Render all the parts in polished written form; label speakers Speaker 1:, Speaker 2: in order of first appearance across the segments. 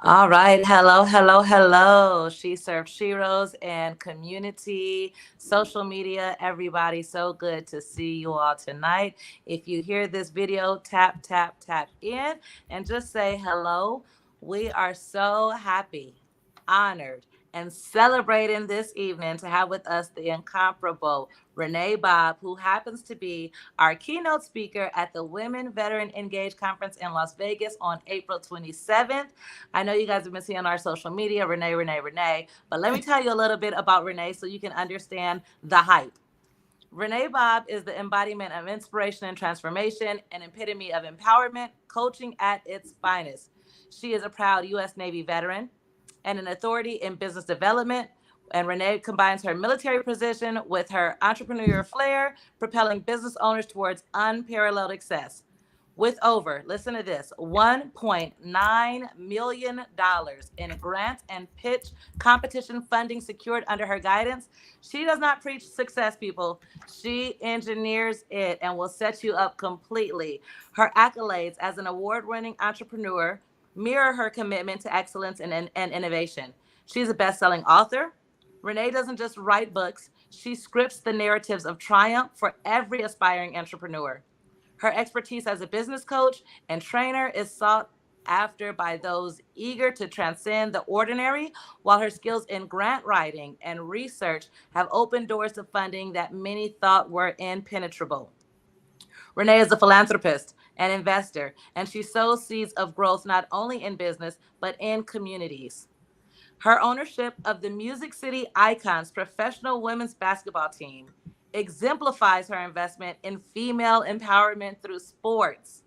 Speaker 1: All right. Hello, hello, hello. She serves Sheroes and community, social media, everybody. So good to see you all tonight. If you hear this video, tap, tap, tap in and just say hello. We are so happy, honored, and celebrating this evening to have with us the incomparable Renee Bobb, who happens to be our keynote speaker at the Women Veteran Engage Conference in Las Vegas on April 27th. I know you guys have been seeing our social media, Renee, Renee, Renee, but let me tell you a little bit about Renee so you can understand the hype. Renee Bobb is the embodiment of inspiration and transformation, an epitome of empowerment, coaching at its finest. She is a proud U.S. Navy veteran and an authority in business development. And Renee combines her military position with her entrepreneurial flair, propelling business owners towards unparalleled success. With over, listen to this, $1.9 million in grant and pitch competition funding secured under her guidance. She does not preach success, people. She engineers it and will set you up completely. Her accolades as an award winning entrepreneur mirror her commitment to excellence and innovation. She's a best selling author. Renee doesn't just write books, she scripts the narratives of triumph for every aspiring entrepreneur. Her expertise as a business coach and trainer is sought after by those eager to transcend the ordinary, while her skills in grant writing and research have opened doors to funding that many thought were impenetrable. Renee is a philanthropist and investor, and she sows seeds of growth not only in business, but in communities. Her ownership of the Music City Icons professional women's basketball team exemplifies her investment in female empowerment through sports.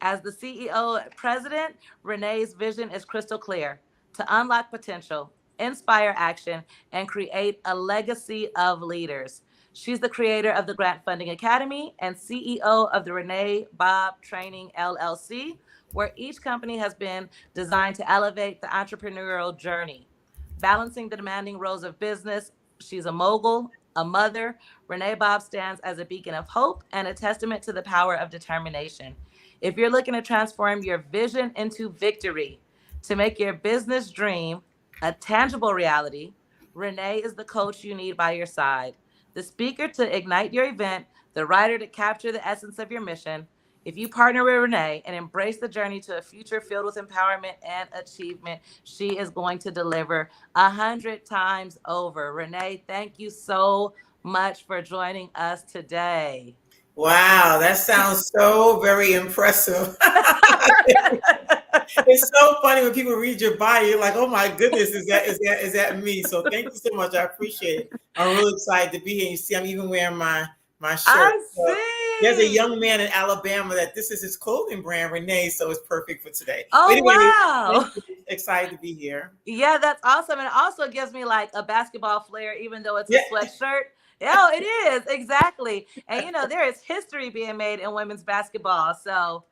Speaker 1: As the CEO president, Renee's vision is crystal clear to unlock potential, inspire action, and create a legacy of leaders. She's the creator of the Grant Funding Academy and CEO of the Renee Bobb Training LLC, where each company has been designed to elevate the entrepreneurial journey. Balancing the demanding roles of business, she's a mogul, a mother. Renee Bobb stands as a beacon of hope and a testament to the power of determination. If you're looking to transform your vision into victory, to make your business dream a tangible reality, Renee is the coach you need by your side, the speaker to ignite your event, the writer to capture the essence of your mission. If you partner with Renee and embrace the journey to a future filled with empowerment and achievement, she is going to deliver 100 times over. Renee, thank you so much for joining us today.
Speaker 2: Wow, that sounds so very impressive. It's so funny when people read your bio, you're like, oh my goodness, is that me? So thank you so much. I appreciate it. I'm really excited to be here. You see, I'm even wearing my shirt.
Speaker 1: I
Speaker 2: So there's a
Speaker 1: see.
Speaker 2: young man in Alabama that this is his clothing brand, Renee, so it's perfect for today. But
Speaker 1: Oh,
Speaker 2: anyway, thank
Speaker 1: wow.
Speaker 2: you. Excited to be here.
Speaker 1: Yeah, that's awesome. And it also gives me like a basketball flair, even though it's a
Speaker 2: Yeah.
Speaker 1: sweatshirt. Yeah, it is. Exactly. And, there is history being made in women's basketball. So,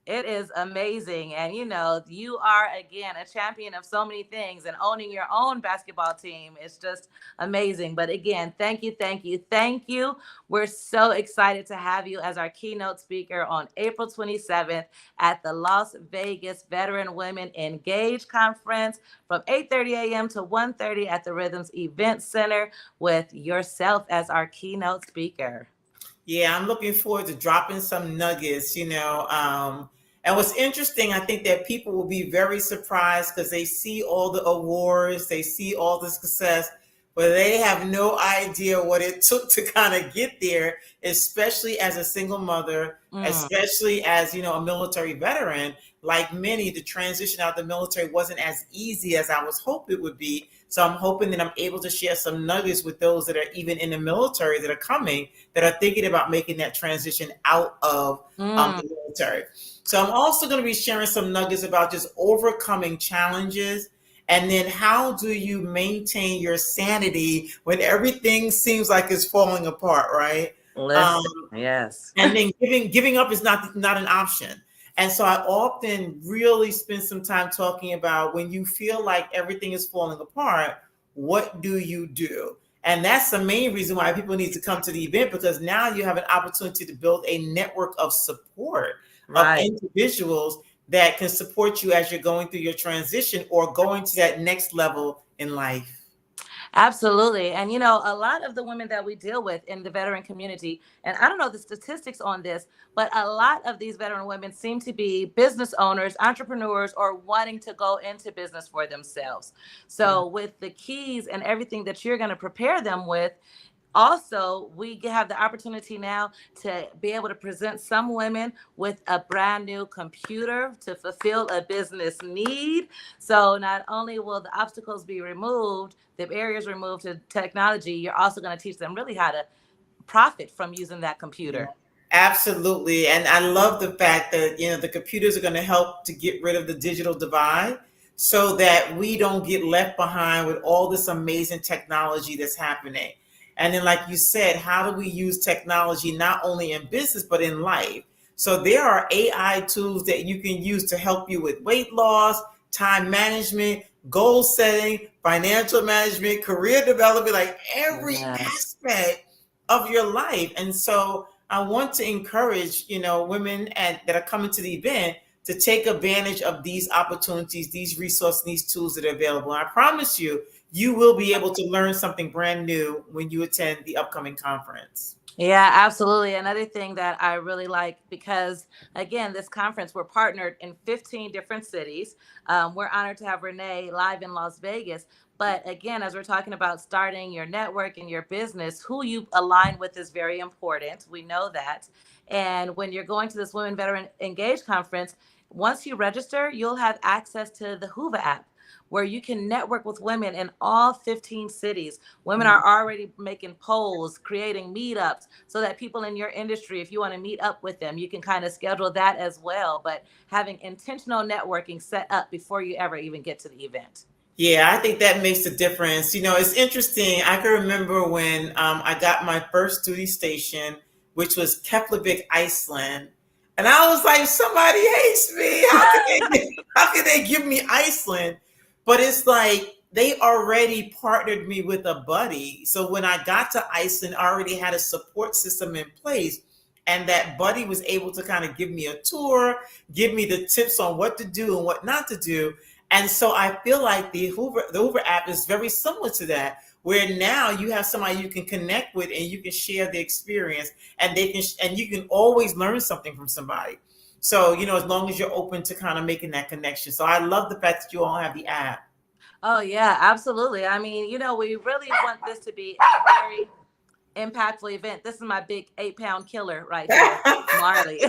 Speaker 1: it is amazing. And you are again a champion of so many things, and owning your own basketball team is just amazing. But again, thank you, thank you, thank you. We're so excited to have you as our keynote speaker on April 27th at the Las Vegas Veteran Women Engage Conference from 8:30 a.m. to 1:30 at the Rhythms Event Center with yourself as our keynote speaker.
Speaker 2: Yeah, I'm looking forward to dropping some nuggets. And what's interesting, I think that people will be very surprised because they see all the awards, they see all the success, but they have no idea what it took to kind of get there, especially as a single mother,
Speaker 1: Mm,
Speaker 2: especially as, a military veteran. Like many, the transition out of the military wasn't as easy as I was hoping it would be. So I'm hoping that I'm able to share some nuggets with those that are even in the military that are coming, that are thinking about making that transition out of
Speaker 1: mm.
Speaker 2: the military. So I'm also going to be sharing some nuggets about just overcoming challenges, and then how do you maintain your sanity when everything seems like it's falling apart, right? Um,
Speaker 1: Listen, yes.
Speaker 2: and then giving up is not an option. And so I often really spend some time talking about when you feel like everything is falling apart, what do you do? And that's the main reason why people need to come to the event, because now you have an opportunity to build a network of support of
Speaker 1: Right.
Speaker 2: individuals that can support you as you're going through your transition or going to that next level in life.
Speaker 1: Absolutely. And a lot of the women that we deal with in the veteran community, and I don't know the statistics on this, but a lot of these veteran women seem to be business owners, entrepreneurs, or wanting to go into business for themselves.
Speaker 2: Yeah.
Speaker 1: So, with the keys and everything that you're going to prepare them with, also we have the opportunity now to be able to present some women with a brand new computer to fulfill a business need. So not only will the obstacles be removed, the barriers removed to technology, you're also going to teach them really how to profit from using that
Speaker 2: Yeah.
Speaker 1: computer.
Speaker 2: Absolutely. And I love the fact that, the computers are going to help to get rid of the digital divide so that we don't get left behind with all this amazing technology that's happening. And then, like you said, how do we use technology not only in business, but in life? So there are AI tools that you can use to help you with weight loss, time management, goal setting, financial management, career development, like every
Speaker 1: Yes.
Speaker 2: aspect of your life. And so I want to encourage, women that are coming to the event to take advantage of these opportunities, these resources, these tools that are available. And I promise you, you will be able to learn something brand new when you attend the upcoming conference.
Speaker 1: Yeah, absolutely. Another thing that I really like, because again, this conference, we're partnered in 15 different cities. We're honored to have Renee live in Las Vegas. But again, as we're talking about starting your network and your business, who you align with is very important. We know that. And when you're going to this Women Veteran Engage conference, once you register, you'll have access to the Hoover app, where you can network with women in all 15 cities. Women
Speaker 2: Mhm.
Speaker 1: are already making polls, creating meetups, so that people in your industry, if you want to meet up with them, you can kind of schedule that as well. But having intentional networking set up before you ever even get to the event.
Speaker 2: Yeah, I think that makes a difference. It's interesting. I can remember when I got my first duty station, which was Keflavik, Iceland, and I was like, "Somebody hates me. How can they give me Iceland?" But it's like they already partnered me with a buddy. So when I got to Iceland, I already had a support system in place, and that buddy was able to kind of give me a tour, give me the tips on what to do and what not to do. And so I feel like the Hoover app is very similar to that, where now you have somebody you can connect with and you can share the experience, and and you can always learn something from somebody. So, as long as you're open to kind of making that connection. So I love the fact that you all have the app.
Speaker 1: Oh, yeah, absolutely. I mean, we really want this to be a very impactful event. This is my big 8-pound killer right here, Marley.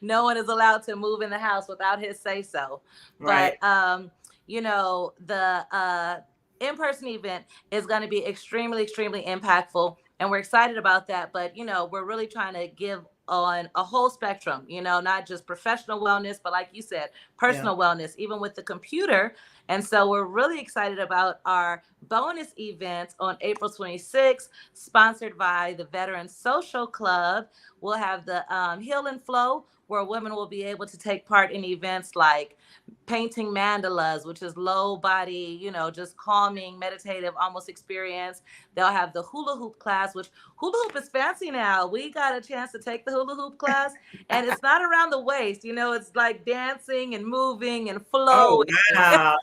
Speaker 1: No one is allowed to move in the house without his say so.
Speaker 2: Right.
Speaker 1: But the in-person event is going to be extremely, extremely impactful, and we're excited about that. But we're really trying to give on a whole spectrum, not just professional wellness, but like you said,
Speaker 2: Yeah.
Speaker 1: personal wellness, even with the computer. And so we're really excited about our bonus event on April 26th, sponsored by the Veteran Social Club. We'll have the Heal and Flow, where women will be able to take part in events like painting mandalas, which is low body, just calming, meditative, almost experience. They'll have the hula hoop class, which hula hoop is fancy now. We got a chance to take the hula hoop class, and it's not around the waist, it's like dancing and moving and
Speaker 2: Oh,
Speaker 1: flowing.
Speaker 2: wow.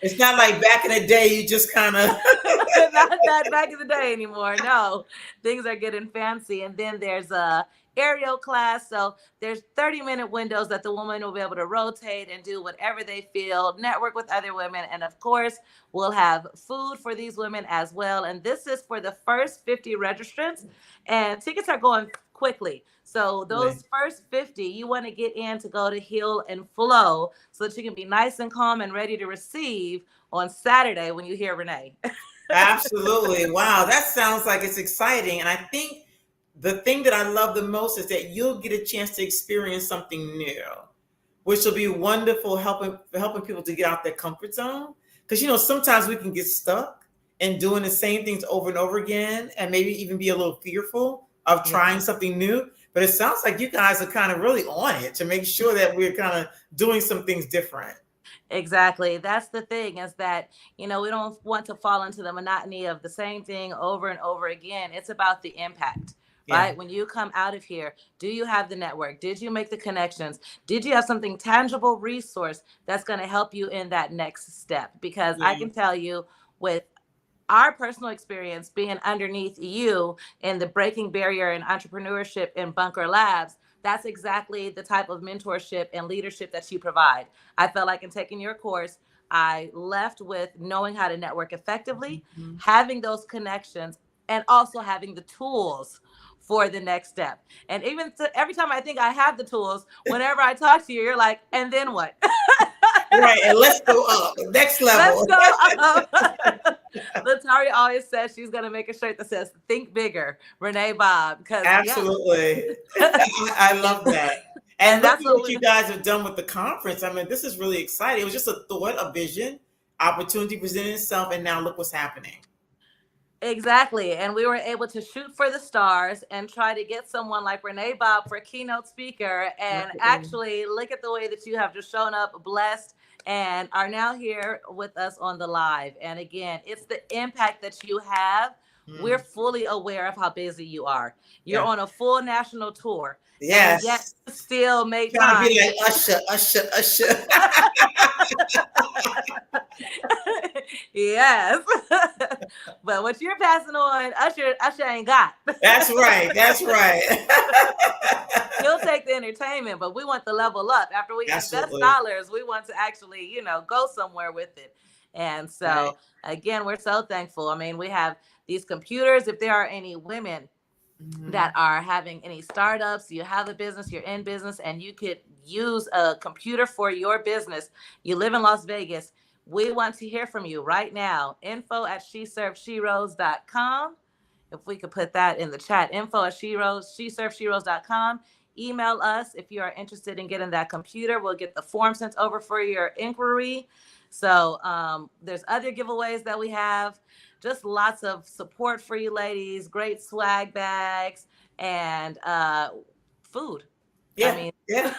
Speaker 2: It's not like back in the day, you just kind of.
Speaker 1: Not that back in the day anymore. No, things are getting fancy. And then there's a aerial class. So there's 30-minute windows that the woman will be able to rotate and do whatever they feel, network with other women. And of course, we'll have food for these women as well. And this is for the first 50 registrants. And tickets are going quickly. So those first 50, you want to get in to go to Heal and Flow so that you can be nice and calm and ready to receive on Saturday when you hear Renee.
Speaker 2: Absolutely. Wow. That sounds like it's exciting. And I think the thing that I love the most is that you'll get a chance to experience something new, which will be wonderful helping people to get out their comfort zone. Because sometimes we can get stuck in doing the same things over and over again and maybe even be a little fearful of
Speaker 1: Yeah.
Speaker 2: trying something new. But it sounds like you guys are kind of really on it to make sure that we're kind of doing some things different.
Speaker 1: Exactly. That's the thing, is that, we don't want to fall into the monotony of the same thing over and over again. It's about the impact,
Speaker 2: Yeah.
Speaker 1: right? When you come out of here, do you have the network? Did you make the connections? Did you have something tangible resource that's going to help you in that next step? Because I
Speaker 2: Yeah.
Speaker 1: can tell you with our personal experience being underneath you in the breaking barrier and entrepreneurship in Bunker Labs, that's exactly the type of mentorship and leadership that you provide. I felt like in taking your course, I left with knowing how to network effectively,
Speaker 2: Mhm.
Speaker 1: having those connections, and also having the tools for the next step. And even every time I think I have the tools, whenever I talk to you, you're like, and then what?
Speaker 2: Right. And let's go up. Next
Speaker 1: Let's
Speaker 2: level.
Speaker 1: go up. Lataria always says she's gonna make a shirt that says "Think Bigger," Renee Bobb, because yeah,
Speaker 2: Absolutely. I love that. And
Speaker 1: and
Speaker 2: look
Speaker 1: that's
Speaker 2: at
Speaker 1: what
Speaker 2: what
Speaker 1: we
Speaker 2: you guys have done with the conference. I mean, this is really exciting. It was just a thought, a vision, opportunity presented itself, and now look what's happening.
Speaker 1: exactly. And we were able to shoot for the stars and try to get someone like Renee Bobb for keynote speaker. And
Speaker 2: Absolutely.
Speaker 1: actually, look at the way that you have just shown up, blessed, and are now here with us on the live. And again, it's the impact that you have. We're
Speaker 2: Mm,
Speaker 1: fully aware of how busy you are. You're
Speaker 2: yeah.
Speaker 1: on a full national tour, and yet
Speaker 2: Yes.
Speaker 1: you still make
Speaker 2: Trying to
Speaker 1: time
Speaker 2: be
Speaker 1: to
Speaker 2: like Usher, Usher, Usher.
Speaker 1: yes. But what you're passing on, Usher ain't got.
Speaker 2: That's right. That's right.
Speaker 1: He'll take the entertainment, but we want the level up. After we invest
Speaker 2: Absolutely.
Speaker 1: dollars, we want to actually, go somewhere with it. And
Speaker 2: Right.
Speaker 1: so, again, we're so thankful. I mean, we have these computers. If there are any women that
Speaker 2: Mhm.
Speaker 1: are having any startups, you have a business, you're in business, and you could use a computer for your business, you live in Las Vegas, we want to hear from you right now. Info at sheservesheroes.com. If we could put that in the chat, info at sheservesheroes.com. Email us if you are interested in getting that computer. We'll get the form sent over for your inquiry. So there's other giveaways that we have, just lots of support for you ladies, great swag bags, and food. I
Speaker 2: Yeah.
Speaker 1: mean,
Speaker 2: Yeah.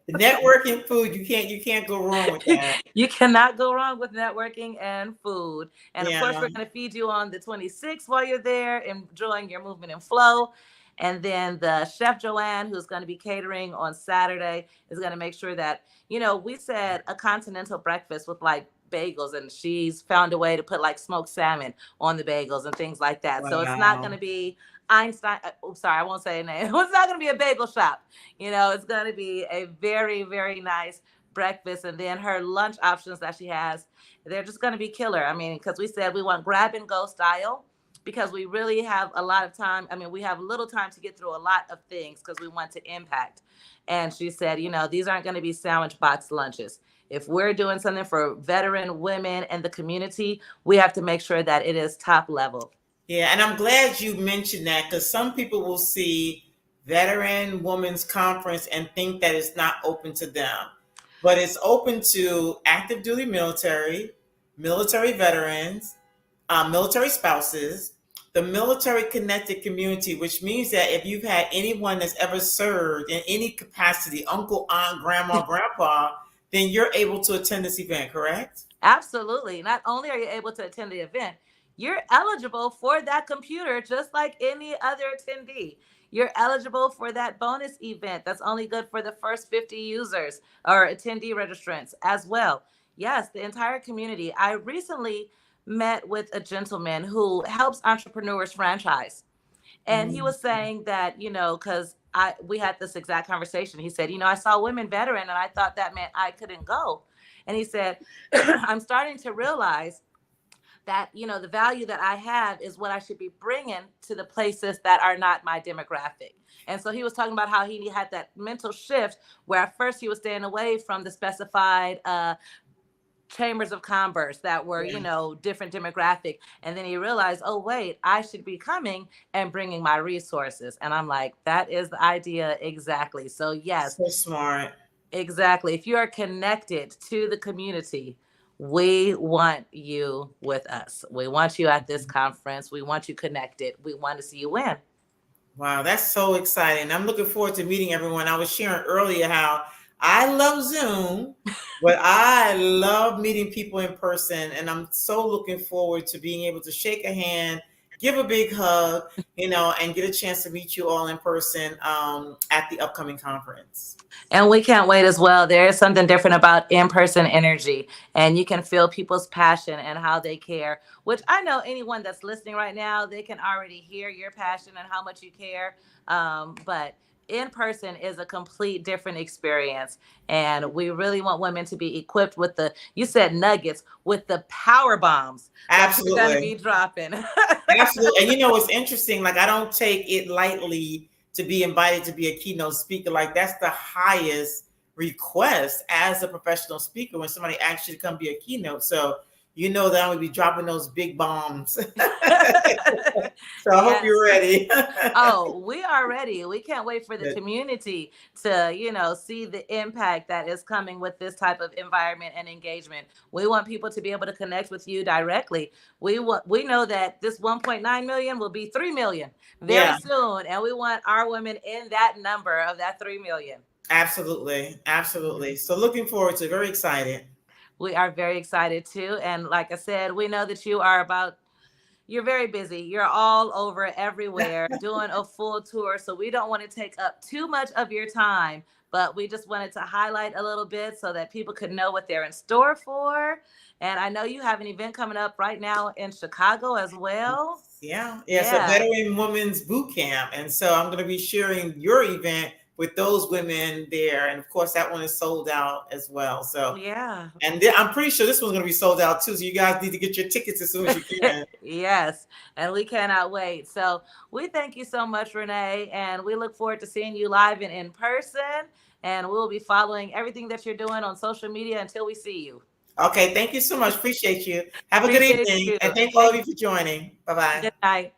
Speaker 2: The networking food, you can't go wrong with that.
Speaker 1: you cannot go wrong with networking and food. And of course,
Speaker 2: Yeah.
Speaker 1: we're going to feed you on the 26th while you're there, enjoying your movement and flow. And then the chef Joanne, who's going to be catering on Saturday, is going to make sure that, we said a continental breakfast with like bagels, and she's found a way to put like smoked salmon on the bagels and things like that. So it's not going
Speaker 2: Wow.
Speaker 1: to be Einstein. Oh, sorry, I won't say a name. It's not going to be a bagel shop. It's going to be a very, very nice breakfast, and then her lunch options that she has, they're just going to be killer. I mean, because we said we want grab and go style, because we really have a lot of time. I mean, we have little time to get through a lot of things because we want to impact. And she said, these aren't going to be sandwich box lunches. If we're doing something for veteran women and the community, we have to make sure that it is top level.
Speaker 2: Yeah, and I'm glad you mentioned that because some people will see Veteran Women's Conference and think that it's not open to them. But it's open to active duty military, military veterans, military spouses, the military connected community, which means that if you've had anyone that's ever served in any capacity, uncle, aunt, grandma, grandpa, then you're able to attend this event, correct?
Speaker 1: Absolutely. Not only are you able to attend the event, you're eligible for that computer just like any other attendee. You're eligible for that bonus event that's only good for the first 50 users or attendee registrants as well. Yes, the entire community. I recently met with a gentleman who helps entrepreneurs franchise. And he
Speaker 2: Mhm.
Speaker 1: was saying that, because we had this exact conversation. He said, I saw women veteran and I thought that meant I couldn't go. And he said, I'm starting to realize that, the value that I have is what I should be bringing to the places that are not my demographic. And so he was talking about how he had that mental shift where at first he was staying away from the specified chambers of commerce that were,
Speaker 2: Yeah.
Speaker 1: different demographic. And then he realized, oh, wait, I should be coming and bringing my resources. And I'm like, that is the idea exactly. So, yes,
Speaker 2: So smart.
Speaker 1: exactly. If you are connected to the community, we want you with us. We want you at this conference. We want you connected. We want to see you win.
Speaker 2: Wow, that's so exciting. I'm looking forward to meeting everyone. I was sharing earlier how I love Zoom, but I love meeting people in person. And I'm so looking forward to being able to shake a hand give a big hug, and get a chance to meet you all in person at the upcoming conference.
Speaker 1: And we can't wait as well. There is something different about in person energy, and you can feel people's passion and how they care, which I know anyone that's listening right now, they can already hear your passion and how much you care. But in person is a complete different experience. And we really want women to be equipped with you said nuggets, with the power bombs that you're going to
Speaker 2: Absolutely.
Speaker 1: be dropping.
Speaker 2: Absolutely. And it's interesting. Like, I don't take it lightly to be invited to be a keynote speaker. Like, that's the highest request as a professional speaker when somebody asks you to come be a keynote. So, that I'm going to be dropping those big bombs. So I hope
Speaker 1: Yes.
Speaker 2: you're ready.
Speaker 1: Oh, we are ready. We can't wait for the
Speaker 2: Good.
Speaker 1: community to, see the impact that is coming with this type of environment and engagement. We want people to be able to connect with you directly. We know that this 1.9 million will be 3 million very
Speaker 2: Yeah,
Speaker 1: soon, and we want our women in that number of that 3 million.
Speaker 2: absolutely. Absolutely. So looking forward to it. Very excited.
Speaker 1: We are very excited too. And like I said, we know that you're very busy. You're all over everywhere doing a full tour. So we don't want to take up too much of your time, but we just wanted to highlight a little bit so that people could know what they're in store for. And I know you have an event coming up right now in Chicago as well.
Speaker 2: Yeah. Yeah. It's a
Speaker 1: Yeah.
Speaker 2: veteran women's boot camp. And so I'm going to be sharing your event with those women there. And of course, that one is sold out as well. So,
Speaker 1: Yeah.
Speaker 2: and I'm pretty sure this one's going to be sold out too. So you guys need to get your tickets as soon as you can.
Speaker 1: Yes, and we cannot wait. So we thank you so much, Renee, and we look forward to seeing you live and in person. And we'll be following everything that you're doing on social media until we see you.
Speaker 2: Okay. Thank you so much. Appreciate you. Have a good
Speaker 1: Appreciate
Speaker 2: evening.
Speaker 1: you.
Speaker 2: And thank all of
Speaker 1: Thank
Speaker 2: you for joining. Bye bye.
Speaker 1: you. Good night.